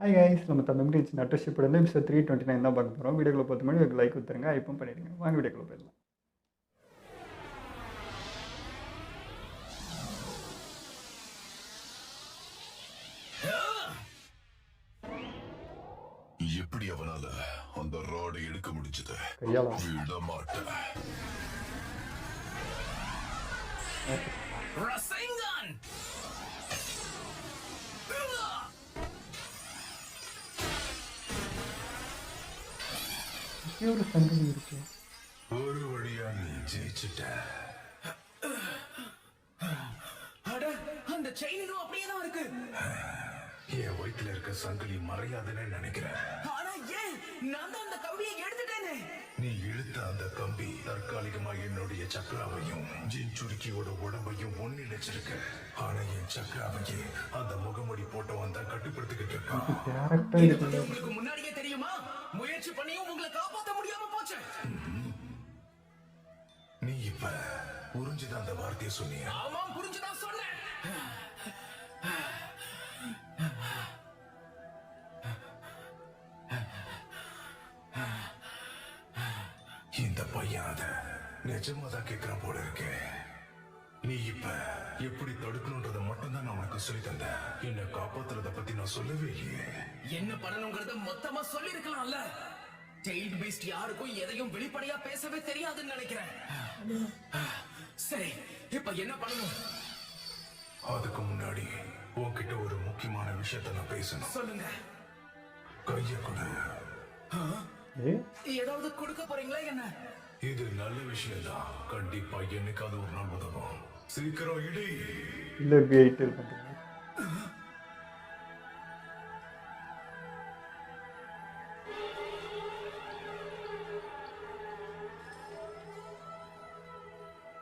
Hi guys, நம்ம Tamil reach நட்டர்ஷிப் வந்து episode 329 தான் பார்க்க போகிறோம். வீடியோக்குள்ள 10 மணி லைக் கொடுத்துருங்க, ஐப்பும் பண்ணிடுங்க. வாங்க வீடியோக்குள்ள போயிடலாம். எப்படி அவனால அந்த ராடை எடுக்க முடிஞ்சது? கையாளா விட மாட்டேன். ஒரு சங்கதி இருக்கு. ஒரு வழியா நீ ஜெயிச்சுட்ட. அந்த செயினும் அப்படியே தான் இருக்கு. என் வயிற்றுல இருக்க சங்கிலி மறையாதுன்னு நினைக்கிறேன். ஆனா ஏன் நான் தான் அந்த கம்பியை எடுத்துட்டேனே. நீ இழுத்த அந்த கம்பி தற்காலிகமா என்னுடைய சக்கராவையும் ஜின்சுருக்கியோட உடம்பையும் ஒன்னிணைச்சிருக்க. ஆனா என் சக்கராவையே அந்த முகமூடி போட்டவன் தான் கட்டுப்படுத்திக்கிட்டு இருக்கான். கேரக்டர் இதை இருக்கு. பத்தி உங்களுக்கு முன்னாடியே தெரியுமா? முயற்சி பண்ணியும் உங்களை காப்பாற்ற முடியாம போச்சு. நீ இப்ப புரிஞ்சுதான் அந்த வார்த்தையை சொன்னிய? ஆமாம், புரிஞ்சுதான் சொன்னேன். இந்த பையன் அத நிஜமாதான் கேட்கிறான் போல இருக்கே. நீ இப்ப எப்படி தடுக்கணும்ன்றத மட்டும்தான் நான் உனக்கு சொல்லி தந்தேன். என்னை காப்பாத்துறத பத்தி நான் சொல்லவே இல்லையே. என்ன பண்ணணுங்கிறத மொத்தமா சொல்லி இருக்கலாம்ல. டெய்ல்ட் பீஸ்ட் யாருக்கும் எதையும் வெளிப்படையா பேசவே தெரியாதுன்னு நினைக்கிறேன். சரி, இப்ப என்ன பண்ணணும்? அதுக்கு முன்னாடி உன்கிட்ட ஒரு முக்கியமான விஷயத்த நான் பேசணும். சொல்லுங்க. கைய கொடு. ஏதாவது கொடுக்க போறீங்களா என்ன? இது நல்ல விஷயம் தான். கண்டிப்பா என்னைக்காவது ஒரு நாள் உதவும். சீக்கிரம் இடி. இல்லை வெயிட் பண்ணுறேன்.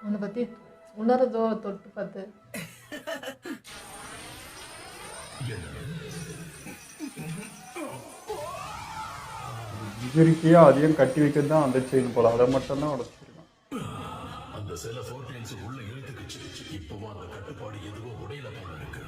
உன்னை பத்தி உணர்தோ தொட்டு பார்த்து இஜிருக்கியா அதையும் கட்டி வைக்கிறது தான் அந்த செயின் போல. அதை மட்டும் தான் உடச்சிருக்கான். அந்த சில ஃபோர்டென்ஸ் உள்ள இழுத்துக்குச்சு. இப்பவும் அந்த கட்டுப்பாடு எதுவோ உடையில போல இருக்கு.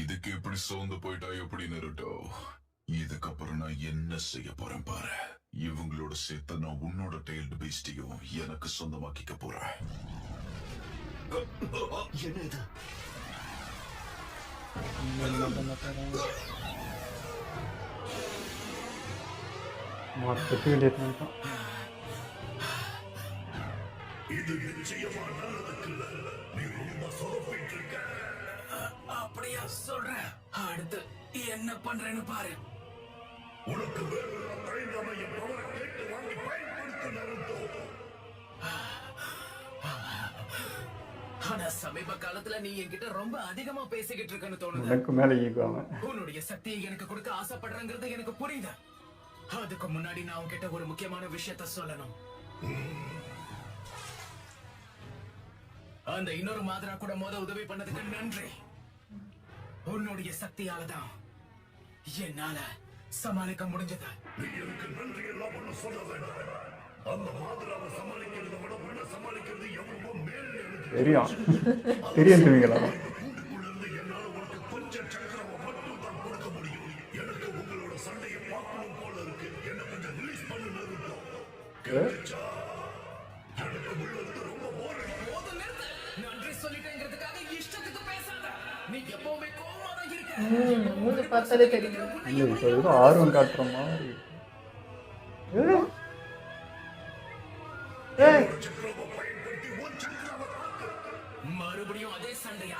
இதுக்கு எப்படி சோர்ந்து போயிட்டா எப்படி நிறுட்டோ? இதுக்கப்புறம் நான் என்ன செய்ய போறேன் பாரு. இவங்களோட சேர்த்து நான் உன்னோட டெய்ல்டு பீஸ்டையும் எனக்கு சொந்தமாக்கிக்க போறேன். என்ன இது? மாற்றி வேண்டியது தான். இது நிச்சயமா நல்லதுக்கு இல்ல. நீ ரொம்ப சொதப்பிட்டு இருக்க. அப்படியா சொல்றேன். அடுத்து என்ன பண்றேன்னு பாரு. உனக்கு வேறு தயங்காம என் பவரை கேட்டு வாங்கி பயன்படுத்த நருட்டோ. ஆனா சமீப காலத்துல நீ என்கிட்ட ரொம்ப அதிகமா பேசிக்கிட்டு இருக்கன்னு தோணுது. எனக்கு மேலே ஈகுவாங்க. உன்னுடைய சக்தியை எனக்கு கொடுக்க ஆசைப்படுறேங்கிறது எனக்கு புரியுது. அதுக்கு முன்னாடி நான் உன்கிட்ட ஒரு முக்கியமான விஷயத்த சொல்லணும். அந்த இன்னொரு மாதிரா கூட உதவி பண்ணதுக்கு நன்றி. உன்னுடைய சக்தியால தான் என்னால சமாளிக்க முடிஞ்சது. நீ எனக்கு நன்றி எல்லாம் ஒண்ணு சொல்ல வேண்டாம். அந்த மாதிராவை சமாளிக்கிறத விட உன்னை சமாளிக்கிறது எவ்வளவோ மேல் எனக்கு தெரியும். தெரியும் தெரியுங்களா? கூட்டுக்குள்ள இருந்து என்னால உனக்கு கொஞ்சம் சக்கரவை மட்டும் தான் கொடுக்க முடியும். எனக்கு உங்களோட சண்டையை பார்க்கணும் போல இருக்கு. என்ன கொஞ்சம் ரிலீஸ் பண்ணு நருட்டோ. கேட்டுச்சா? எனக்கு உள்ளது ரொம்ப போதும், நிறுத்து. நன்றி சொல்லிட்டேங்கிறதுக்காக இஷ்டத்துக்கு பேசாத. நீ எப்பவுமே கோவமா தான் இருக்க. மூஞ்சி பார்த்தாலே தெரியும். இல்லை, இப்போ ஏதோ ஆர்வம் காட்டுற மாதிரி. மறுபடியும் அதே சண்டையா?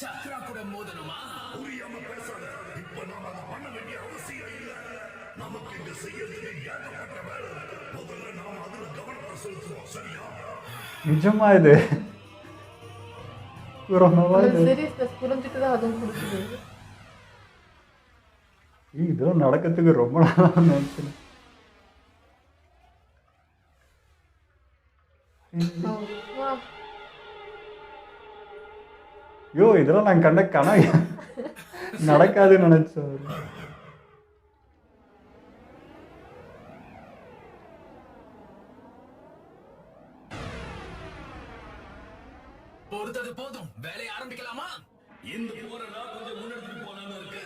சக்ரா கூட மோதணுமா? புரியாம பேசாத. இப்ப நாம அதை பண்ண வேண்டிய அவசியம் இல்ல. நமக்கு இங்க செய்யறதுக்கு ஏகப்பட்ட வேலை இருக்கு. முதல்ல நாம அதுல கவனத்தை செலுத்துவோம். சரியா? நிஜமா இது ரொம்ப சீரியஸ்னஸ் புரிஞ்சுட்டு தான் அதுவும் கொடுக்குது. இதெல்லாம் நடக்கிறதுக்கு ரொம்ப நாளாக நினைச்சேன். ஐயோ, இதெல்லாம் நான் கண்ட கனவு நடக்காதுன்னு நினைச்சேன். பொறுத்தது போதும், வேலையை ஆரம்பிக்கலாமா? இந்த போரை நான் கொஞ்சம் முன்னெடுத்து போனான்னு இருக்கு.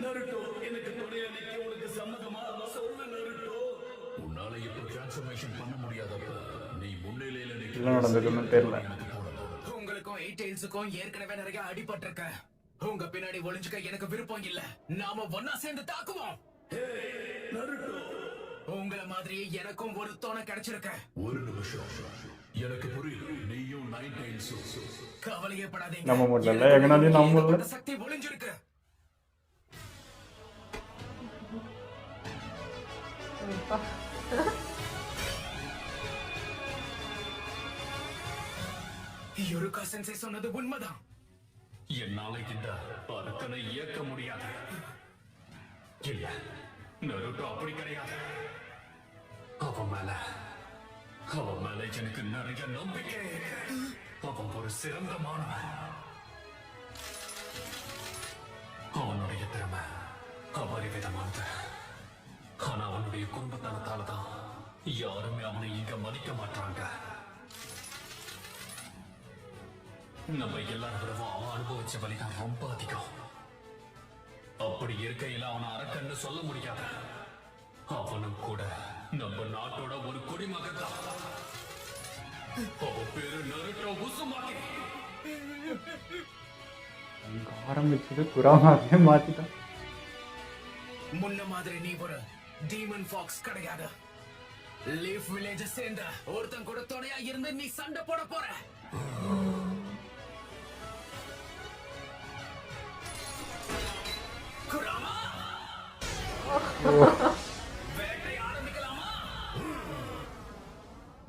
நருட்டோ, எனக்கு துணையா நிக்க உனக்கு சம்மதமா? சொல்லு நருட்டோ. உன்னால இப்ப டிரான்ஸ்ஃபர்மேஷன் பண்ண முடியாதப்ப நீ முன்னிலையில என்ன நடந்ததுன்னு தெரியல. உங்களுக்கும் 8 Tailsக்கும் ஏற்கனவே நிறைய அடிபட்டிருக்க. உங்க பின்னாடி ஒளிஞ்சுக்க எனக்கு விருப்பம் இல்ல. நாம ஒன்னா சேர்ந்து தாக்குவோம். உங்கள மாதிரி எனக்கும் ஒரு துணை கிடைச்சிருக்க. ஒரு நிமிஷம், எனக்கு புரியுது. நீயும் 9 Tailsம் கவலையப்படாதீங்க. நம்ம முடியல எங்கனாலையும் நம்ம முடியல. ஏகப்பட்ட சக்தி ஒளிஞ்சிருக்கு. அப்பா. யுருகா சென்சை சொன்னது உண்மைதான். என்னால இந்த பறக்கனை இயக்க முடியாது. இல்ல, நருட்டோ அப்படி கிடையாது. அவன் மேல எனக்கு நிறைய நம்பிக்கை. அவன் ஒரு சிறந்த மாணவன். அவனுடைய திறமை அபரிவிதமானது. ஆனா அவனுடைய குடும்பத்தானத்தாலதான் யாருமே அவனை இங்க மதிக்க மாட்டாங்க. நம்ம எல்லாரும் விடவும் அவன் அனுபவிச்ச வலிதான் ரொம்ப அதிகம். அப்படி இருக்கையில அவனை அரக்கன்னு சொல்ல முடியாது. அவனும் கூட நம்ம நாட்டோட ஒரு குடிமகன் தான். அவன் பேரு நருட்டோ உசுமாகி. அங்க ஆரம்பிச்சது குராமாவே மாத்திட்டான். முன்ன மாதிரி நீ ஒரு டீமன் ஃபாக்ஸ் கிடையாது. லீஃப் வில்லேஜ் சேர்ந்த ஒருத்தன் கூட துணையா இருந்து நீ சண்டை போட போற. குராமா, வேட்டை ஆரம்பிக்கலாமா?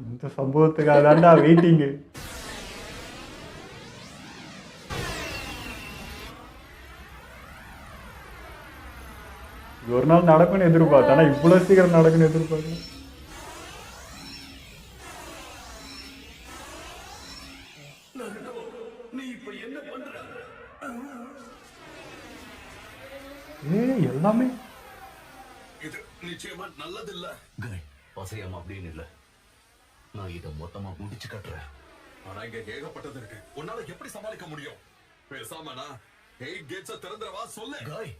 இந்த சம்பவத்துக்காக தான்டா வெயிட்டிங்கு. ஒரு நாள் நடக்கும்னு எதிர்பார்த்தேன், ஆனா இவ்வளவு சீக்கிரம் நடக்கும்னு எதிர்பார்க்கல. நீ இப்ப என்ன பண்ற? எல்லாமே இது நிச்சயமா நல்லதில்ல. கை பசையம் அப்படின்னு இல்ல. நான் இதை மொத்தமா முடிச்சு கட்டுறேன். ஆனா இங்க ஏகப்பட்டது இருக்கு. உன்னால எப்படி சமாளிக்க முடியும்? பேசாம நான் 8 கேட்ஸ திறந்துறவா சொல்லு. காய்,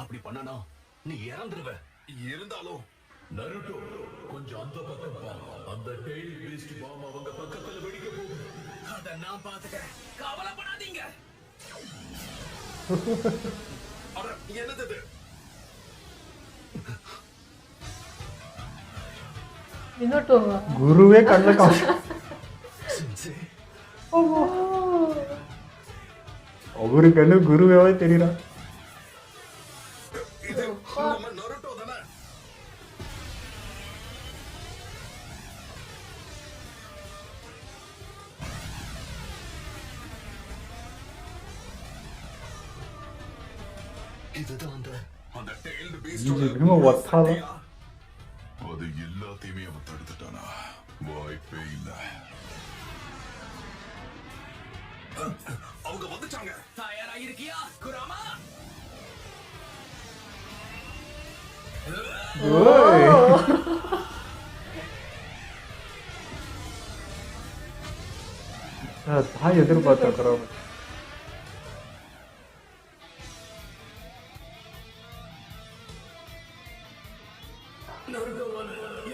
அப்படி பண்ணனா நீ இறந்துருவ. இருந்தாலும் நருட்டோ கொஞ்சம் அந்த பக்கம் பா. அந்த டெய்ல் பீஸ்ட் பாம் அவங்க பக்கத்துல வெடிக்க போகுது. அத நான் பாத்துக்கிறேன், கவலைப்படாதீங்க. அட, என்னது இது? இன்னொட்டு குருவே கண்ணில் காசு. அவருக்கு என்ன குருவே தெரியறான். இது நம்ம நருட்டோ தானே? இதுதான் அந்த டெய்ல்டு பீஸ்டோட திரும்ப ஒத்தாலும் அது எல்லாத்தையுமே அவன் தடுத்துட்டானா? வாய்ப்பே இல்ல. அவங்க வந்துட்டாங்க. தயாரா இருக்கியா குராமா? தான் எதிர்பார்த்துக்கிறோம்.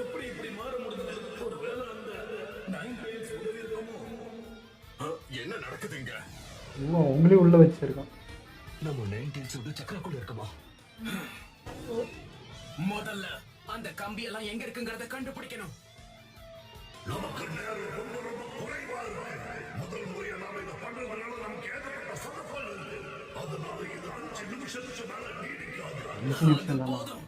எப்படி இப்படி மாற முடிஞ்சது? ஒருவேளை அந்த 9 Tails உதவி இருக்குமோ? என்ன நடக்குதுங்க? உங்களே உள்ள வச்சிருக்கான். நம்ம 9 Tailsோட சக்கரக்குள்ள இருக்குமா? முதல்ல அந்த கம்பி எல்லாம் எங்க இருக்குங்கறத கண்டுபிடிக்கணும். நமக்கு நேரம் ரொம்ப ரொம்ப குறைவா இருக்கு. முதல் முறையா நாம இதை பண்றதுனால நமக்கு ஏகப்பட்ட சொதப்பல் இருக்கு. அதனால இது 5 நிமிஷத்துக்கு மேல நீடிக்காது. 5 நிமிஷம் தான். போதும்.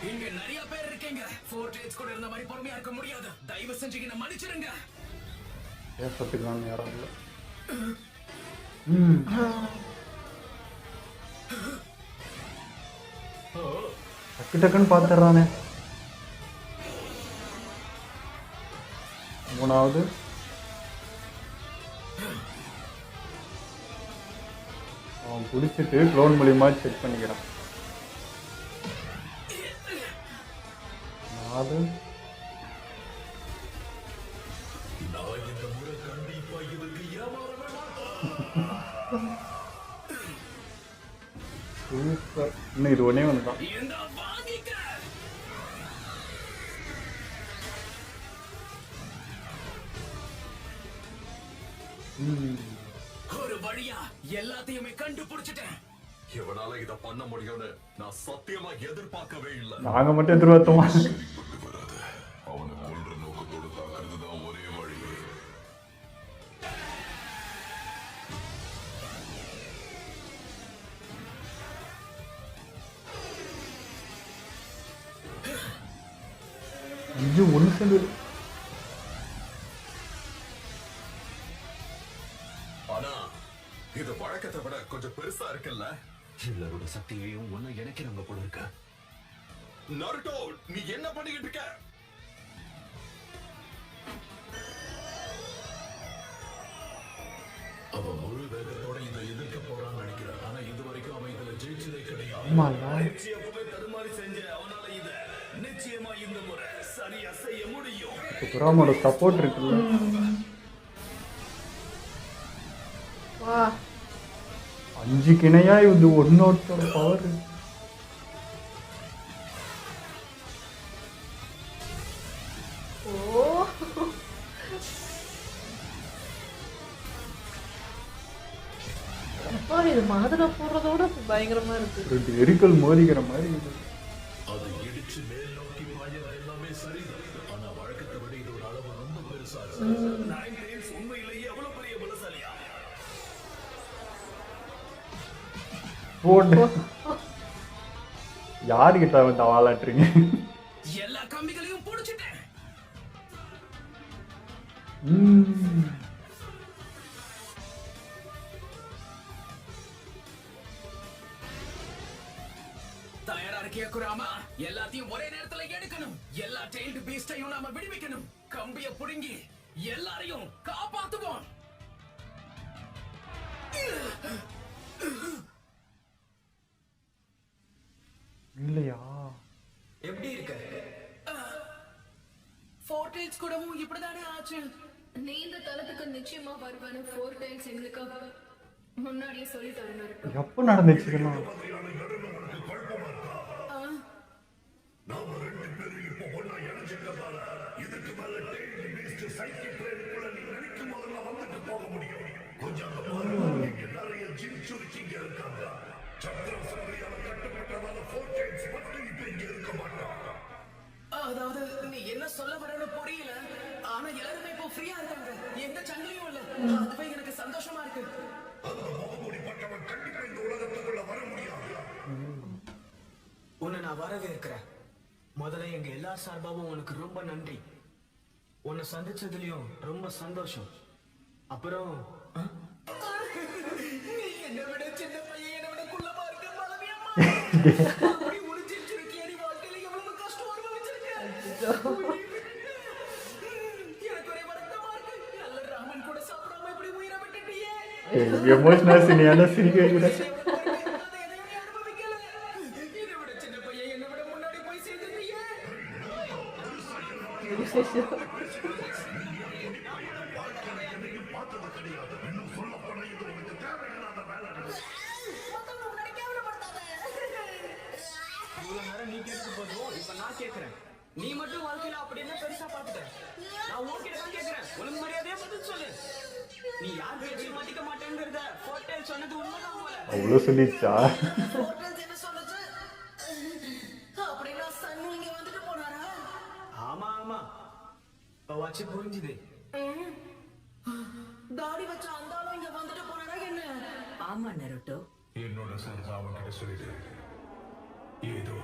இங்க நிறைய பேர் இருக்கீங்க. 4 Tails கூட இருந்த மாதிரி பொறுமையா இருக்க முடியாது. தயவு செஞ்சு என்ன மன்னிச்சிடுங்க. பேசத்துக்கான யாரும் இல்லை. டக்கு டக்குன்னு பார்த்துடுறானே. மூணாவது அவன் பிடிச்சிட்டு க்ளோன் மூலியமா செக் பண்ணிக்கிறான். 4 இதற்கு ஏமாறவே மாட்டோம். சூப்பர். இன்னும் இது ஒன்றே ஒன்று தான். இந்த வாங்கிக்க. ஒரு வழியா எல்லாத்தையுமே கண்டுபிடிச்சிட்டேன். இவனால இத பண்ண முடியும்னு நான் சத்தியமா எதிர்பார்க்கவே இல்லை. நாங்கள் மட்டும் எதிர்பார்த்தோமா? வராது. அவனை கொல்ற நோக்கத்தோடு தாக்குறது தான் ஒரே வழி. ஐயோ ஒன்று சேர்ந்து. ஆனா இது வழக்கத்தை விட கொஞ்சம் பெருசா இருக்குல்ல? எல்லாரோட சக்தியையும் ஒண்ணு இணைக்கிறாங்க போல இருக்க. நருட்டோ, நீ என்ன பண்ணிக்கிட்டு இருக்க? அவன் முழு வேகத்தோட இதை எதிர்க்க போறான்னு நினைக்கிறான். ஆனா இது வரைக்கும் அவன் இதுல ஜெயிச்சதே கிடையாது. ஆமாங்க. பயிற்சி அப்பவே தடுமாறி செஞ்ச அவனால இத நிச்சயமா இந்த முறை சரியா செய்ய முடியும். புறாமோட சப்போர்ட் இருக்குல்ல. வா 5 இணையா இது ஒன்னோட பவர். ஓ அப்பா இது மாதிரி போடுறதோட பயங்கரமா இருக்கு. 2 எரிக்கல் மோதிக்கிற மாதிரி இது. அதை இடிச்சு மேல் நோக்கி பாயறது எல்லாமே சரிதான். ஆனா வழக்கத்தை விட இதோட அளவு ரொம்ப பெருசா இருக்கு. நைன் டேஸ் உண்மையிலேயே அவ்வளவு பெரிய பலசாலியா? போடு. யாருக்கிட்ட வந்து வாழாட்டுறீங்க? எல்லா கம்பிகளையும் புடிச்சிட்டேன். தயாரா இருக்கியா குராமா? எல்லாத்தையும் ஒரே நேரத்துல எடுக்கணும். எல்லா டெய்ல்டு பீஸ்டையும் நாம விடுவிக்கணும். கம்பிய புடுங்கி எல்லாரையும் காப்பாத்துவோம். இல்லையா? எப்படி இருக்க? ஃபோர்டேல்ஸ் கூடவும் இப்படிதானே ஆச்சு. நீ இந்த தளத்துக்கு நிச்சயமா வருவானு ஃபோர் டைல்ஸ் எங்களுக்கு முன்னாடியே சொல்லிட்டாரு. எப்போ நடந்துச்சு இதெல்லாம்? நாம 2 பேரும் இப்போ ஒண்ணா இணைஞ்சிட்டதால இதுக்கு மேல டெய்லி பீஸ்ட் சைக்கிள் ட்ரெயினுக்குள்ள நீ நினைக்கும் போதெல்லாம் வந்துட்டு போக முடியும். கொஞ்சம் அங்க பாருங்க, இங்க நிறைய ஜிம் சுருக்கிங்க இருக்காங்க. சக்கர சக்தியால கட்டுப்பட்டதால ஃபோர் டைல்ஸ் மட்டும் இப்ப இங்க இருக்க மாட்டான். அதாவது நீ என்ன சொல்ல வரன்னு புரியல. ஆனா எல்லாருமே இப்போ ஃப்ரீயா இருக்காங்க. எந்த சங்கிலியும் இல்ல. அதுவே எனக்கு சந்தோஷமா இருக்கு. அந்த முகமூடிப்பட்டவன் கண்டிப்பா இந்த உலகத்துக்குள்ள வர முடியாது. உன்னை நான் வரவேற்கிறேன். முதல்ல எங்க எல்லா சார்பாவும் உனக்கு ரொம்ப நன்றி. உன்னை சந்திச்சதுலயும் ரொம்ப சந்தோஷம். அப்புறம் நீ என்னை விட சின்ன பையன், என்னை விட குள்ளமா இருக்க பலவியம்மா. அப்படி ஒரு சிரிச்சிருக்கிய நீ வாழ்க்கையில எவ்வளவு கஷ்டம் அனுபவிச்சிருக்க. எனக்கு ஒரே வருத்தமா இருக்கு. நல்ல ராமன் கூட சாப்பிடாம இப்படி உயிரை விட்டுட்டியே. எமோஷனல் சீனியான சிரிக்க கூட. எதையும் நீ அனுபவிக்கல. என்னை விட சின்ன பையன், என்னை விட முன்னாடி போய் சேர்ந்துட்டியே. இவ்வளவு நேரம் நீ கேட்டு போதும். இப்ப நான் கேட்கிறேன். நீ மட்டும் வாழ்க்கையில அப்படி என்ன பெருசா பார்த்துட்ட? நான் உன்கிட்ட தான் கேட்கிறேன். ஒழுங்கு மரியாதையா பதில் சொல்லு. நீ யார் பேச்சு மாட்டிக்க மாட்டேங்கிறத ஹோட்டல் சொன்னது உண்மைதான் போல. அவ்வளோ சொல்லிச்சா? ஹோட்டல்ஸ் என்ன சொல்லுச்சு? அப்படின்னா சன்னு இங்க வந்துட்டு போனாரா? ஆமா ஆமா இப்ப வச்சு புரிஞ்சுது. தாடி வச்ச அந்த ஆளும் இங்க வந்துட்டு போனாரா என்ன? ஆமா நருட்டோ, என்னோட சார்பா அவன்கிட்ட சொல்லிடு. ஏதோ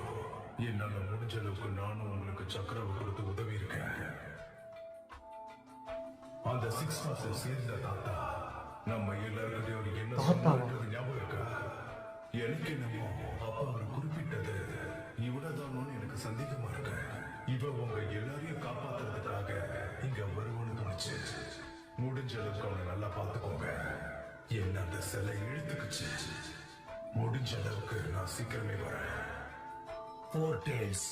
என்னால முடிஞ்ச அளவுக்கு நானும் உங்களுக்கு சக்கரவை கொடுத்து உதவி இருக்கேன். அந்த 6 மாசம் சேர்ந்த தாத்தா நம்ம எல்லாருக்கிட்டையும் என்ன சொன்னாரு ஞாபகம் இருக்கா? எனக்கு என்னமோ அப்பா அவர் குறிப்பிட்டது இவ்வளவுதான் எனக்கு சந்தேகமா இருக்கு. இவ உங்க எல்லாரையும் காப்பாத்துறதுக்காக இங்க வருவோன்னு தோணுச்சு. முடிஞ்ச அளவுக்கு அவனை நல்லா பார்த்துக்கோங்க. என்ன அந்த சிலை இழுத்துக்குச்சு. முடிஞ்ச அளவுக்கு நான் சீக்கிரமே வரேன். ஃபோர் டேல்ஸ்,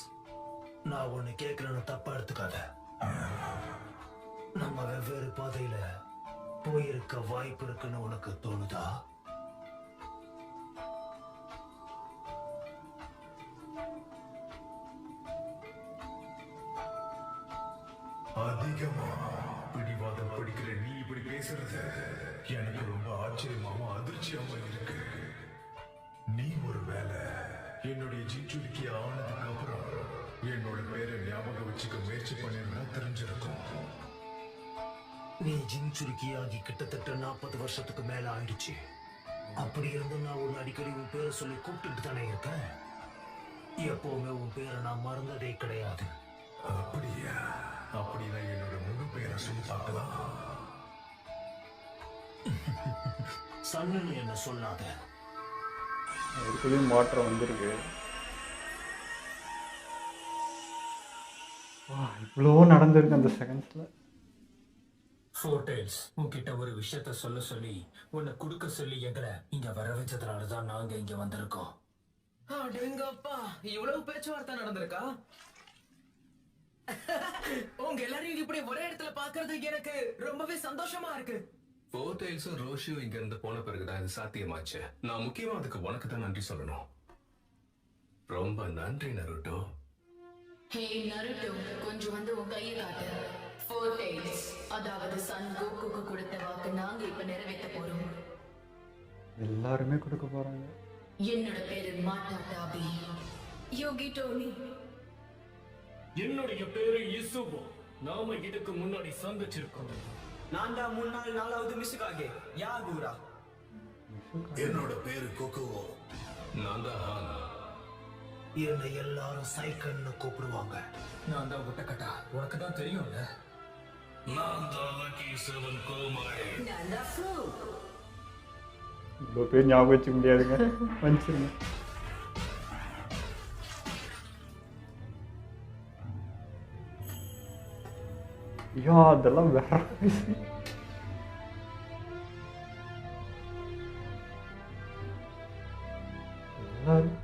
நான் ஒன்னு கேட்கறேன்னு தப்பா எடுத்துக்காத. நம்ம வெவ்வேறு பாதையில போயிருக்க வாய்ப்பு இருக்குன்னு உனக்கு தோணுதா? அதிகமா பிடிவாதம் பிடிக்கிற நீ இப்படி பேசுறது எனக்கு ரொம்ப ஆச்சரியமாவும் அதிர்ச்சியாவும் இருக்கு. நீ ஒருவேளை என்னுடைய ஜிஞ்சுரிக்கி ஆனதுக்கு அப்புறம் என்னோட பேரை ஞாபகம் வச்சுக்க முயற்சி பண்ணிருந்தா தெரிஞ்சிருக்கும். நீ ஜின்சுருக்கியாகி கிட்டத்தட்ட 40 வருஷத்துக்கு மேல ஆயிடுச்சு. அப்படி இருந்தும் நான் உன்னை அடிக்கடி உன் பேரை சொல்லி கூப்பிட்டுட்டு தானே இருக்கேன். எப்பவுமே உன் பேரை நான் மறந்ததே கிடையாது. அப்படியா? அப்படின்னா என்னோட முழு பேரை சொல்லி பார்க்கலாம். சன்னு என்ன சொல்லாத. அதுக்குள்ளேயும் மாற்றம் வந்திருக்கு. இவ்வளோ நடந்திருக்கு அந்த செகண்ட்ஸில். ஃபோர் டைல்ஸ் உன்கிட்ட ஒரு விஷயத்த சொல்ல சொல்லி உன்னை கொடுக்க சொல்லி எங்களை இங்க வர வச்சதுனால தான் நாங்க இங்க வந்திருக்கோம். அடேங்கப்பா, இவ்வளவு பேச்சுவார்த்தை நடந்திருக்கா? உங்க எல்லாரையும் இப்படி ஒரே இடத்துல பாக்குறது எனக்கு ரொம்பவே சந்தோஷமா இருக்கு. ஃபோர் டைல்ஸும் ரோஷியும் இங்க இருந்து போன பிறகுதான் இது சாத்தியமாச்சு. நான் முக்கியமா அதுக்கு உனக்கு தான் நன்றி சொல்லணும். ரொம்ப நன்றி நருட்டோ. ஹே நருட்டோ, கொஞ்சம் வந்து உன் கையை காட்டு. ஃபோர் டைல்ஸ், அதாவது சன் கோகுக்கு கொடுத்த வாக்கு நாங்க இப்ப நிறைவேற்ற போறோம். எல்லாருமே கொடுக்க போறாங்க. என்னோட பேரு மாட்டா டாபி. யோகி டோனி. என்னுடைய பேரு இசுபோ. நாம இதுக்கு முன்னாடி சந்திச்சிருக்கோம். நான் தான் முன்னாள் 4வது மிசுகாகே யாகுரா. என்னோட பேரு கொக்குவோ. நான் தான் ஹான். என்னை எல்லாரும் சைக்கன்னு கூப்பிடுவாங்க. நான் தான் விட்டக்கட்டா, உனக்கு தான் தெரியும்ல. நான் தான் லக்கி 7 கோமாய். நான் தான் ஃப்ளூ. இவ்வளோ பேர் ஞாபகம் வச்சுக்க முடியாதுங்க. மனுஷங்க. ஐயா, அதெல்லாம் வேற விஷயம். எல்லாரும்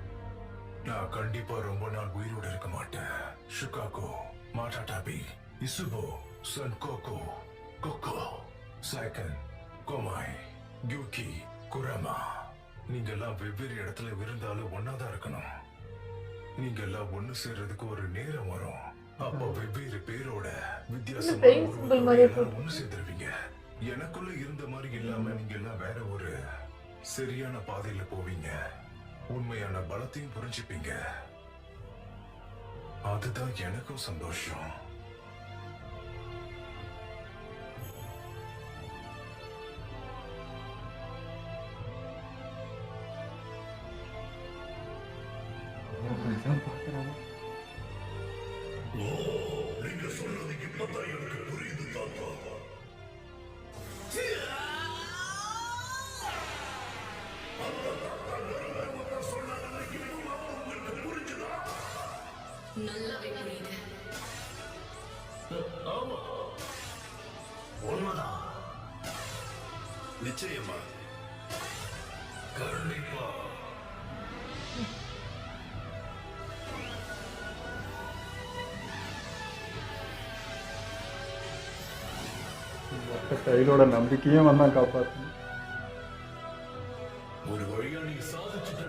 நான் கண்டிப்பா ரொம்ப நாள் உயிரோட இருக்க மாட்டேன். Shukaku, Matatabi, Isobu, Son Goku, Kokuo, Saiken, Chomei, Gyuki, Kurama. நீங்க எல்லாம் வெவ்வேறு இடத்துல இருந்தாலும் ஒன்னாதான் இருக்கணும். நீங்க எல்லாம் ஒண்ணு சேர்றதுக்கு ஒரு நேரம் வரும். அப்ப வெவ்வேறு பேரோட வித்தியாசமா ஒண்ணு சேர்ந்துருவீங்க. எனக்குள்ள இருந்த மாதிரி இல்லாம நீங்க எல்லாம் வேற ஒரு சரியான பாதையில போவீங்க. உண்மையான பலத்தையும் புரிஞ்சுப்பீங்க. அதுதான் எனக்கும் சந்தோஷம். பார்க்குறாங்க. நீங்க சொல்றது இப்பதான் எனக்கு புரியுது தாத்தா. நல்லாவே புரியுது. உண்மைதான். நிச்சயமா. கண்டிப்பா. கையிலோட நம்பிக்கையும் வந்தான் காப்பாற்றணும். ஒரு வழியா நீ சாதிச்சுட்ட.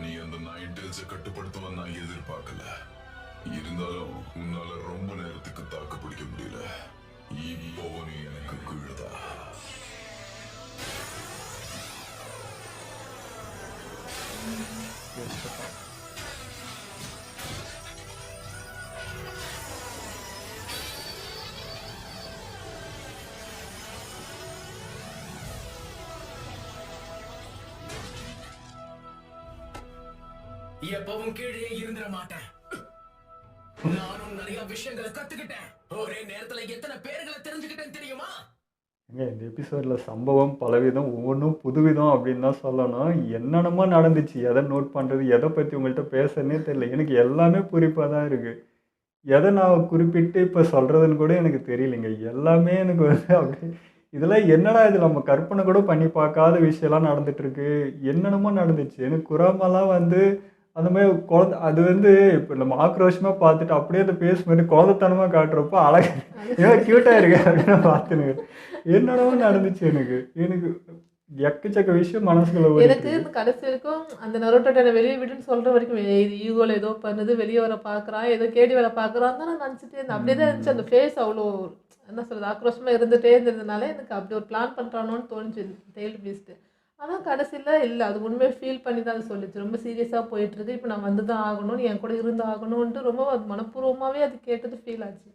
நீ அந்த 9 டேல்ஸை கட்டுப்படுத்துவ நான் எதிர்பார்க்கல. இருந்தாலும் உன்னால ரொம்ப நேரத்துக்கு தாக்கு பிடிக்க முடியல. இப்போ நீ எனக்கு கீழதா. எப்பவும் கீழே இருந்துட மாட்டேன். நானும் நிறைய விஷயங்களை கத்துக்கிட்டேன். ஒரே நேரத்துல எத்தனை பேர்களை தெரிஞ்சுக்கிட்டேன்னு தெரியுமா? இந்த எபிசோடில் சம்பவம் பலவிதம், ஒவ்வொன்றும் புதுவிதம் அப்படின்னு தான் சொல்லணும். என்னென்னமோ நடந்துச்சு, எதை நோட் பண்ணுறது, எதை பற்றி உங்கள்கிட்ட பேசுறதுனே தெரியல. எனக்கு எல்லாமே குறிப்பாக தான் இருக்குது. எதை நான் குறிப்பிட்டு இப்போ சொல்கிறதுன்னு கூட எனக்கு தெரியலைங்க. எல்லாமே எனக்கு வந்து அப்படி இதெல்லாம் என்னடா இது, நம்ம கற்பனை கூட பண்ணி பார்க்காத விஷயம்லாம் நடந்துகிட்ருக்கு. என்னென்னமோ நடந்துச்சு. எனக்கு குராமெல்லாம் வந்து அந்த மாதிரி குழந்தை அது வந்து இப்போ நம்ம ஆக்ரோஷமா பார்த்துட்டு அப்படியே அந்த பேஸ் மாதிரி குழந்தைத்தனமா காட்டுறப்போ அழகா ஏன் க்யூட்டா இருக்கு அப்படின்னு பார்த்துன்னு என்னடோ நடந்துச்சு எனக்கு எனக்கு எக்கச்சக்க விஷயம் மனசுக்குள்ள எனக்கு ஓடிட்டு இந்த கடைசி வரைக்கும் அந்த நரோட்டோட வெளியே விடுன்னு சொல்ற வரைக்கும் இது ஈகோல ஏதோ பண்ணுது, வெளியே வர பாக்குறான், ஏதோ கேடி வர பாக்குறான் தான் நான் நினைச்சிட்டே இருந்தேன். அப்படியே தான் இருந்துச்சு. அந்த ஃபேஸ் அவ்வளோ என்ன சொல்றது ஆக்ரோஷமா இருந்துட்டே இருந்ததுனால எனக்கு அப்படி ஒரு பிளான் பண்றானோன்னு தோணுச்சு டெய்ல் பீஸ்ட். ஆனா கடைசியில இல்ல, அது உண்மையை ஃபீல் பண்ணி தான் அது சொல்லுச்சு. ரொம்ப சீரியஸா போயிட்டு இருக்கு, இப்போ நான் வந்து தான் ஆகணும், நீ என் கூட இருந்து ஆகணும்ன்ட்டு ரொம்ப அது மனப்பூர்வமாவே அது கேட்டது ஃபீல் ஆச்சு.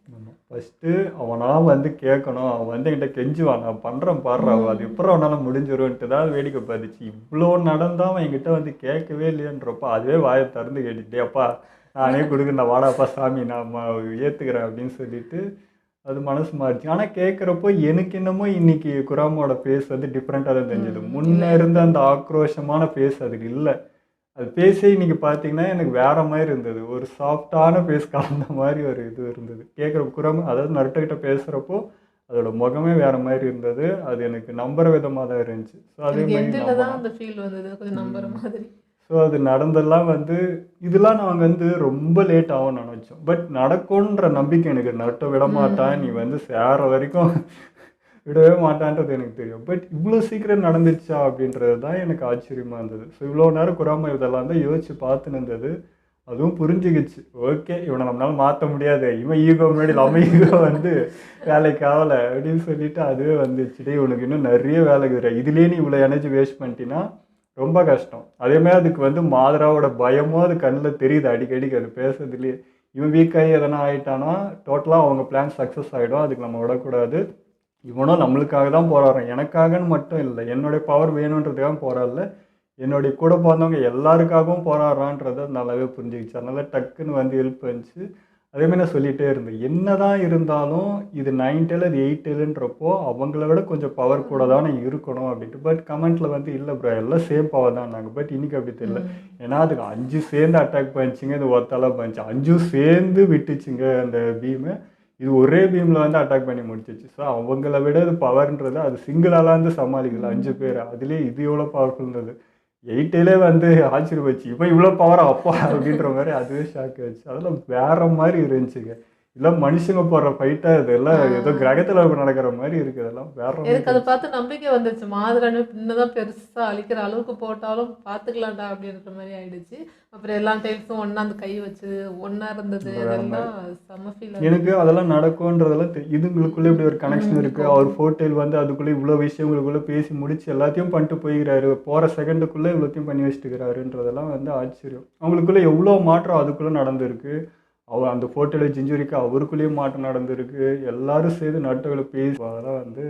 ஃபஸ்ட்டு அவனா வந்து கேட்கணும், அவன் வந்து என்கிட்ட கெஞ்சுவான், நான் பண்ணுறேன் பாடுறா அது எப்பறம் அவனால முடிஞ்சிரும்ன்ட்டு தான் வேடிக்கை பார்த்துச்சு. இவ்வளோ நடந்தா அவன் என்கிட்ட வந்து கேட்கவே இல்லையன்றப்போ அதுவே வாயை திறந்து கேட்டுட்டே அப்பா நானே கொடுக்குறேன் வாடாப்பா சாமி நான் ஏற்றுக்கிறேன் அப்படின்னு சொல்லிட்டு அது மனசு மாறிச்சு. ஆனால் கேட்குறப்போ எனக்கு என்னமோ இன்னைக்கு குராமோட ஃபேஸ் வந்து டிஃப்ரெண்ட்டாக தான் தெரிஞ்சது. முன்னே இருந்த அந்த ஆக்ரோஷமான ஃபேஸ் அதுக்கு இல்லை. அது பேசே இன்னைக்கு பார்த்தீங்கன்னா எனக்கு வேற மாதிரி இருந்தது. ஒரு சாஃப்டான ஃபேஸ் கலந்த மாதிரி ஒரு இது இருந்தது. கேட்குற குரம் அதாவது நருட்டோகிட்ட பேசுகிறப்போ அதோட முகமே வேற மாதிரி இருந்தது. அது எனக்கு நம்புற விதமாக தான் இருந்துச்சு. ஸோ அதே மாதிரி தான் அந்த ஃபீல் வந்தது, கொஞ்சம் நம்புற மாதிரி. ஸோ அது நடந்தெல்லாம் வந்து இதெல்லாம் நாங்கள் வந்து ரொம்ப லேட் ஆகும்னு நினச்சோம். பட் நடக்கும்ன்ற நம்பிக்கை எனக்கு நருட்டோ விட மாட்டான், நீ வந்து சேர வரைக்கும் விடவே மாட்டான்றது எனக்கு தெரியும். பட் இவ்வளோ சீக்கிரம் நடந்துச்சா அப்படின்றது தான் எனக்கு ஆச்சரியமாக இருந்தது. ஸோ இவ்வளோ நேரம் குராமா இதெல்லாம் தான் யோசிச்சு பார்த்துன்னு இருந்தது. அதுவும் புரிஞ்சுக்கிச்சு. ஓகே இவனை நம்மளால மாற்ற முடியாது, இவன் ஈகோ முன்னாடி நம்ம ஈகோ வந்து வேலைக்கு ஆகலை அப்படின்னு சொல்லிட்டு அதுவே வந்துச்சு. இவனுக்கு இன்னும் நிறைய வேலை இருக்குது, இதுலேயே நீ இவ்வளோ எனர்ஜி வேஸ்ட் பண்ணிட்டீன்னா ரொம்ப கஷ்டம். அதேமாதிரி அதுக்கு வந்து மாதராவோட பயமும் அது கண்ணில் தெரியுது அடிக்கடிக்கு அது பேசுறதுலேயே. இவன் வீக்காகி எதனா ஆகிட்டானா டோட்டலாக அவங்க பிளான் சக்ஸஸ் ஆகிடும், அதுக்கு நம்ம விடக்கூடாது. இவனும் நம்மளுக்காக தான் போராடுறான், எனக்காகன்னு மட்டும் இல்லை, என்னுடைய பவர் வேணுன்றதுக்காக போராடல, என்னுடைய கூட பிறந்தவங்க எல்லாருக்காகவும் போராடுறான்றதை நல்லாவே புரிஞ்சுக்கிச்சு. அதனால டக்குன்னு வந்து ஹெல்ப் வந்துச்சு. அதேமாதிரி நான் சொல்லிகிட்டே இருந்தேன், என்ன தான் இருந்தாலும் இது 9 டெல் அது 8 டெல்ன்றப்போ அவங்கள விட கொஞ்சம் பவர் கூட தானே இருக்கணும் அப்படின்ட்டு. பட் கமெண்ட்டில் வந்து இல்லை ப்ரோ எல்லாம் சேம் பவர் தான் நாங்கள். பட் இன்றைக்கி அப்படி தெரியல. ஏன்னா அதுக்கு 5 சேர்ந்து அட்டாக் பண்ணிச்சிங்க, இது ஒத்தாலாம் பண்ணிச்சு, 5 சேர்ந்து விட்டுச்சுங்க அந்த பீமை. இது ஒரே பீமில் வந்து அட்டாக் பண்ணி முடிச்சிச்சு. ஸோ அவங்கள விட இது பவர்ன்றது அது சிங்கிளாலாம் வந்து சமாளிக்கல 5 பேர். அதுலேயே இது எவ்வளோ பவர்ஃபுல்ன்றது 8 வந்து ஆச்சரியம் வச்சு, இப்போ இவ்வளோ பவரா அப்பா அப்படின்ற மாதிரி அதுவே ஷாக் ஆச்சு. அதெல்லாம் வேற மாதிரி இருந்துச்சுங்க. இதெல்லாம் மனுஷங்க போடுற ஃபைட்டாக இதெல்லாம் ஏதோ கிரகத்தில் நடக்கிற மாதிரி இருக்குது. அதெல்லாம் வேற எனக்கு அதை பார்த்து நம்பிக்கை வந்துச்சு. மாதரானு இன்னதான் பெருசாக அழிக்கிற அளவுக்கு போட்டாலும் பார்த்துக்கலாம்டா அப்படின்ற மாதிரி ஆயிடுச்சு. அப்புறம் எல்லா டைல்ஸும் ஒன்றா அந்த கை வச்சு ஒன்றா இருந்தது, அதெல்லாம் செம்ம ஃபீல். எனக்கு அதெல்லாம் நடக்கும்ன்றதெல்லாம் இதுங்களுக்குள்ளே இப்படி ஒரு கனெக்ஷன் இருக்குது. அவர் ஃபோர்டெயில் வந்து அதுக்குள்ளே இவ்வளோ விஷயங்களுக்குள்ளே பேசி முடிச்சு எல்லாத்தையும் பண்ணிட்டு போய்கிறாரு, போகிற செகண்டுக்குள்ளே இவ்வளோத்தையும் பண்ணி வச்சுட்டுக்கிறாருன்றதெல்லாம் வந்து ஆச்சரியம். அவங்களுக்குள்ளே எவ்வளோ மாற்றம் அதுக்குள்ளே நடந்திருக்கு. அந்த ஃபோட்டோவில் ஜிஞ்சுரிக்கு அவருக்குள்ளேயும் மாற்றம் நடந்திருக்கு. எல்லாரும் சேர்ந்து நட்டோவில் பேசி அதெல்லாம் வந்து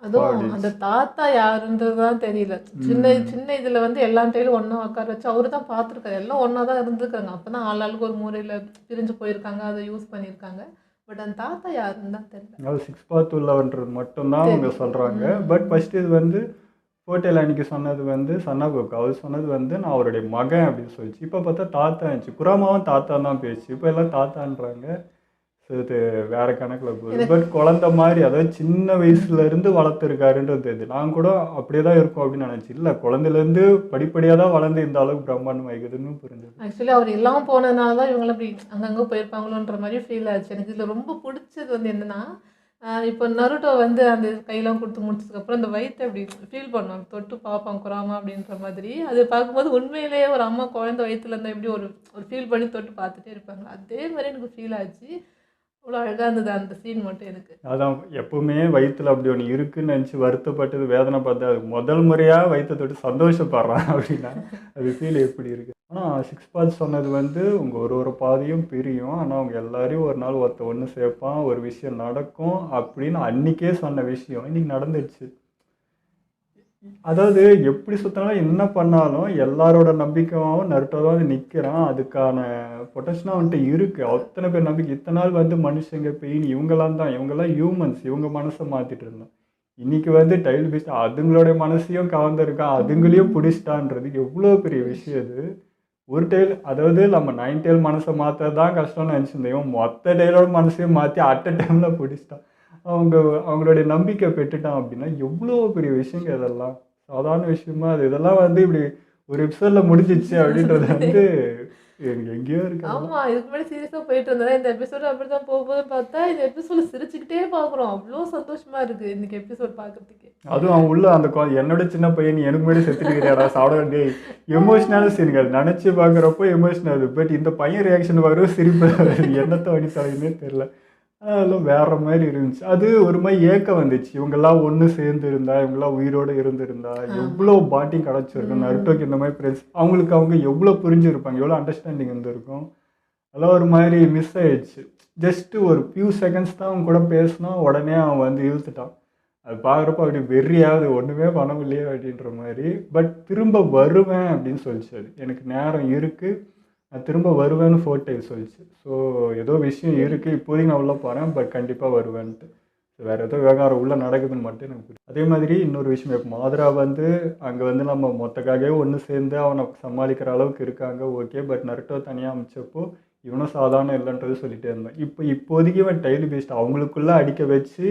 அதுவும் அந்த தாத்தா யாருன்றது தான் தெரியல. சின்ன சின்ன இதில் வந்து எல்லா டைலும் ஒன்றா உட்கார வச்சு அவரு தான் பார்த்துருக்காரு. எல்லாம் ஒன்றா தான் இருந்துருக்காங்க. அப்போ தான் ஆளாளுக்கு ஒரு முறையில் பிரிஞ்சு போயிருக்காங்க, அதை யூஸ் பண்ணியிருக்காங்க. பட் அந்த தாத்தா யாருன்னு தான் தெரியல. அது 6 பார்ட் உள்ளவன்றது மட்டும்தான் அவங்க சொல்கிறாங்க. பட் ஃபஸ்ட்டு இது வந்து ஃபோட்டோவில் அன்றைக்கி சொன்னது வந்து சன்னாகோக்கு அவர் சொன்னது வந்து நான் அவருடைய மகன் அப்படின்னு சொல்லிச்சு. இப்போ பார்த்தா தாத்தா இருந்துச்சு. குராமாவும் தாத்தா தான் பேச்சு, இப்போ எல்லாம் தாத்தான்றாங்க. ஸோ இது வேறு கணக்கில் போகுது. பட் குழந்த மாதிரி அதாவது சின்ன வயசுலேருந்து வளர்த்துருக்காருன்றது தெரியுது. நான் கூட அப்படியே தான் இருக்கும் அப்படின்னு நினச்சி, இல்லை குழந்தைலேருந்து படிப்படியாக தான் வளர்ந்து இந்த அளவுக்கு பிரம்மாண்டம் வைக்குதுன்னு புரிஞ்சது. ஆக்சுவலி அவர் எல்லாம் போனதுனால தான் இவங்களும் அப்படி அங்கங்கே போயிருப்பாங்களோன்ற மாதிரி ஃபீல் ஆச்சு. எனக்கு இதில் ரொம்ப பிடிச்சது வந்து என்னென்னா, இப்போ நருட்டோ வந்து அந்த கையெல்லாம் கொடுத்து முடிச்சதுக்கப்புறம் அந்த வயிற்று அப்படி ஃபீல் பண்ணுவாங்க, தொட்டு பார்ப்பான் குராமா அப்படின்ற மாதிரி. அது பார்க்கும்போது உண்மையிலேயே ஒரு அம்மா குழந்தை வயிற்றுல இருந்தால் எப்படி ஒரு ஃபீல் பண்ணி தொட்டு பார்த்துட்டே இருப்பாங்க, அதே மாதிரி எனக்கு ஃபீல் ஆச்சு. அவ்வளோ அழகாக இருந்தது அந்த சீன் மட்டும் எனக்கு. அதான் எப்பவுமே வயிற்றுல அப்படி ஒன்று இருக்குன்னு நினச்சி வருத்தப்பட்டது வேதனை பார்த்தா அது முதல் முறையாக வயிற்றை தொட்டு சந்தோஷப்படுறான் அப்படின்னா அது ஃபீல் எப்படி இருக்குது. ஆனால் 6 பார்ட்ஸ் சொன்னது வந்து உங்கள் ஒரு பாதையும் பிரியும், ஆனால் அவங்க எல்லாரையும் ஒரு நாள் ஒன்று சேர்ப்பான், ஒரு விஷயம் நடக்கும் அப்படின்னு அன்றைக்கே சொன்ன விஷயம் இன்றைக்கி நடந்துடுச்சு. அதாவது எப்படி சுற்றினாலும் என்ன பண்ணாலும் எல்லாரோட நம்பிக்கையாகவும் நருட்டோ தான் வந்து நிற்கிறான். அதுக்கான பொட்டன்ஷனாக வந்துட்டு இருக்குது. அத்தனை பேர் நம்பிக்கை. இத்தனை நாள் வந்து மனுஷங்க பெயின் இவங்களாம் ஹியூமன்ஸ், இவங்க மனசை மாற்றிட்டு இருந்தோம். இன்றைக்கி வந்து டைல் பீஸ்ட் அதுங்களுடைய மனசையும் கவர்ந்துருக்கான், அதுங்களையும் பிடிச்சிட்டான்றது எவ்வளோ பெரிய விஷயம் அது. ஒரு டைல் அதாவது நம்ம 9 டெயில் மனசை மாற்றது தான் கஷ்டம்னு நினச்சிருந்தோம். மொத்த டைலோட மனசையும் மாற்றி அட் அ டைமில் பிடிச்சிட்டான். அவங்களுடைய நம்பிக்கை பெற்றுட்டான் அப்படின்னா எவ்வளோ பெரிய விஷயங்க. இதெல்லாம் சாதாரண விஷயமா அது. இதெல்லாம் வந்து இப்படி ஒரு எபிசோட்ல முடிஞ்சிச்சு அப்படின்றது வந்து எனக்கு எங்கேயோ இருக்கு. ஆமா. இதுக்கு முன்னாடி சீரியஸா போயிட்டு இருந்தது. இந்த எபிசோடு அப்படிதான் போகும்போதுன்னு பார்த்தா, இந்த எபிசோட சிரிச்சுக்கிட்டே பார்க்குறோம். அவ்ளோ சந்தோஷமா இருக்கு இன்னைக்கு எபிசோட் பார்க்கறதுக்கே. அதுவும் அவன் உள்ள அந்த என்னோட சின்ன பையன் நீ எனக்கு முன்னாடி செத்துக்கிறியாடா சாப்பிட டேய் எமோஷனல் சீனுங்க. அது நினச்சி பார்க்குறப்போ எமோஷனல். பட் இந்த பையன் ரியாக்ஷன் பார்க்குறது சிரிப்பு என்னத்தை வழி தலையுமே தெரில. அதெல்லாம் வேற மாதிரி இருந்துச்சு. அது ஒரு மாதிரி ஏக்கம் வந்துச்சு. இவங்கெல்லாம் ஒன்று சேர்ந்து இருந்தா, இவங்கெல்லாம் உயிரோடு இருந்திருந்தா எவ்வளோ பாண்டிங் கிடச்சிருக்கும். நருட்டோக்கு இந்த மாதிரி ஃப்ரெண்ட்ஸ் அவங்களுக்கு அவங்க எவ்வளோ புரிஞ்சிருப்பாங்க, எவ்வளோ அண்டர்ஸ்டாண்டிங் இருந்திருக்கும். அதெல்லாம் ஒரு மாதிரி மிஸ் ஆயிடுச்சு. ஜஸ்ட்டு ஒரு ஃபியூ செகண்ட்ஸ் தான் அவன் கூட பேசினா உடனே அவன் வந்து இழுத்துட்டான். அது பார்க்குறப்போ அப்படி வெறியாவது ஒன்றுமே பண்ண முடியலையே அப்படின்ற மாதிரி. பட் திரும்ப வருவேன் அப்படின்னு சொல்லிச்சு. அது எனக்கு நேரம் இருக்குது, நான் திரும்ப வருவேன்னு 4 டைம்ஸ் சொல்லிச்சு. ஸோ ஏதோ விஷயம் இருக்குது, இப்போதைக்கு நான் உள்ளே போகிறேன், பட் கண்டிப்பாக வருவேன்ட்டு. வேறு ஏதோ விவகாரம் உள்ளே நடக்குதுன்னு மட்டும் எனக்கு புரியும். அதே மாதிரி இன்னொரு விஷயம், இப்போ மாத்ரா வந்து அங்கே வந்து நம்ம மொத்தக்காகவே ஒன்று சேர்ந்து அவனை சமாளிக்கிற அளவுக்கு இருக்காங்க, ஓகே. பட் நருட்டோ தனியாக அமைச்சப்போ இவனும் சாதாரண இல்லைன்றது சொல்லிகிட்டே இருந்தேன். இப்போதைக்கு இவன் டைலி பேஸ்ட் அவங்களுக்குள்ளே அடிக்க வச்சு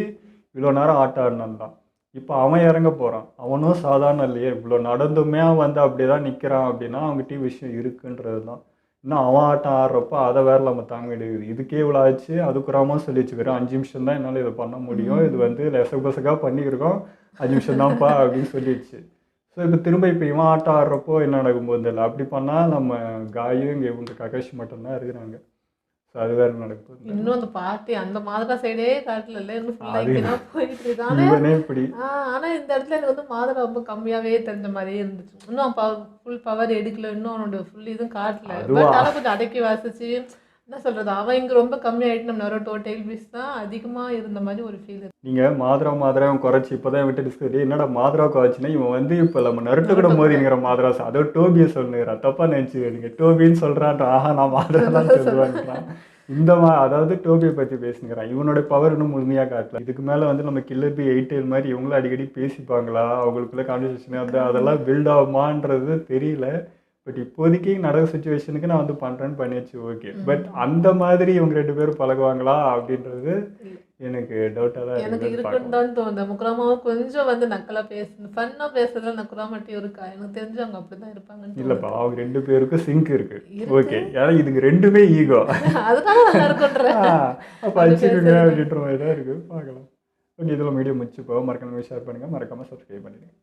இவ்வளோ நேரம் ஆட்ட ஆடினான் தான். இப்போ அவன் இறங்க போகிறான், அவனும் சாதாரண இல்லையே. இவ்வளோ நடந்துமே அவன் வந்து அப்படியே தான் நிற்கிறான் அப்படின்னா அவங்ககிட்ட விஷயம் இருக்குன்றது தான். இன்னும் அவன் ஆட்டம் ஆடுறப்போ அதை வேறு நம்ம தாங்க வேண்டியது. இதுக்கே இவ்வளோ ஆச்சு, அதுக்குறாமல் சொல்லிச்சு வெறும் 5 நிமிஷம் தான் என்னால் இதை பண்ண முடியும், இது வந்து லெசபசக்காக பண்ணியிருக்கோம், 5 நிமிஷம் தான்ப்பா அப்படின்னு சொல்லிடுச்சு. ஸோ இப்போ இவன் ஆட்டம் ஆடுறப்போ என்ன நடக்கும்போது தெரியல. அப்படி பண்ணால் நம்ம காயும் இங்கே இவங்க ககாஷி மட்டும்தான் இருக்கிறாங்க. ஸோ அது வேறு நடக்கும். இன்னும் அந்த பாட்டி அந்த மாதரா சைடே காட்டல, இன்னும் ஃபுல்லாக இங்கே தான் போயிட்டு இருக்காங்க. இவனே இப்படி. ஆனால் இந்த இடத்துல எனக்கு வந்து மாதரா ரொம்ப கம்மியாகவே தெரிஞ்ச மாதிரியே இருந்துச்சு. இன்னும் ஃபுல் பவர் எடுக்கல, இன்னும் அவனோட ஃபுல் இதுவும் காட்டல. பட் ஆனால் கொஞ்சம் அடக்கி வாசிச்சு என்ன சொல்கிறது, அவன் இங்கே ரொம்ப கம்மியாகிட்டு நம்ம நருட்டோ டெயில் பீஸ் தான் அதிகமாக இருந்த மாதிரி ஒரு ஃபீல். நீங்கள் மாத்ரா குறைச்சி இப்போ தான் விட்டு டிஸ்கஸ் என்னடா மாத்ரா குறைச்சின்னா இவன் வந்து இப்போ நம்ம நருட்டோ கூட மோதிங்கிற மாத்ராஸ் அதோ டோபியை சொல்லுங்கிறான். தப்பாக நினச்சி நீங்கள் டோபின்னு சொல்கிறான். ஆஹா நான் மாத்ரா தான் சொல்லுவான்றான். இந்த அதாவது டோபியை பற்றி பேசுங்கிறான். இவனோட பவர் இன்னும் முழுமையாக காட்டல. இதுக்கு மேலே வந்து நம்ம கில்லர் பி 8 மாதிரி இவங்களும் அடிக்கடி பேசிப்பாங்களா, அவங்களுக்குள்ள கான்வர்சேஷன் வந்து அதெல்லாம் பில்ட் ஆகுமான்றது தெரியல. பட் இப்போதைக்கு நடக்கிற சுச்சுவேஷனுக்கு நான் வந்து பண்ணுறேன்னு பண்ணியாச்சு, ஓகே. பட் அந்த மாதிரி இவங்க 2 பேரும் பழகுவாங்களா அப்படின்றது எனக்கு டவுட்டாக தான் எனக்கு இருக்குன்னு தான் தோணுது. முக்குராமாவும் கொஞ்சம் வந்து நக்கலாக பேசணும், ஃபன்னாக பேசுறதுல நக்குராமட்டியும் இருக்கா. எனக்கு தெரிஞ்சு அவங்க அப்படி தான் இருப்பாங்கன்னு. இல்லைப்பா, அவங்க 2 பேருக்கும் சிங்க் இருக்கு, ஓகே. ஏன்னா இதுங்க 2மே ஈகோ, அதுதான் நல்லா இருக்குன்றேன். அப்போ அடிச்சுக்கோங்க அப்படின்ற மாதிரி தான் இருக்குது. பார்க்கலாம். ஓகே, இதில் மீடியம் முடிச்சுப்போம். மறக்காம ஷேர் பண்ணுங்கள், மறக்காமல் சப்ஸ்கிரைப் பண்ணிடுங்க.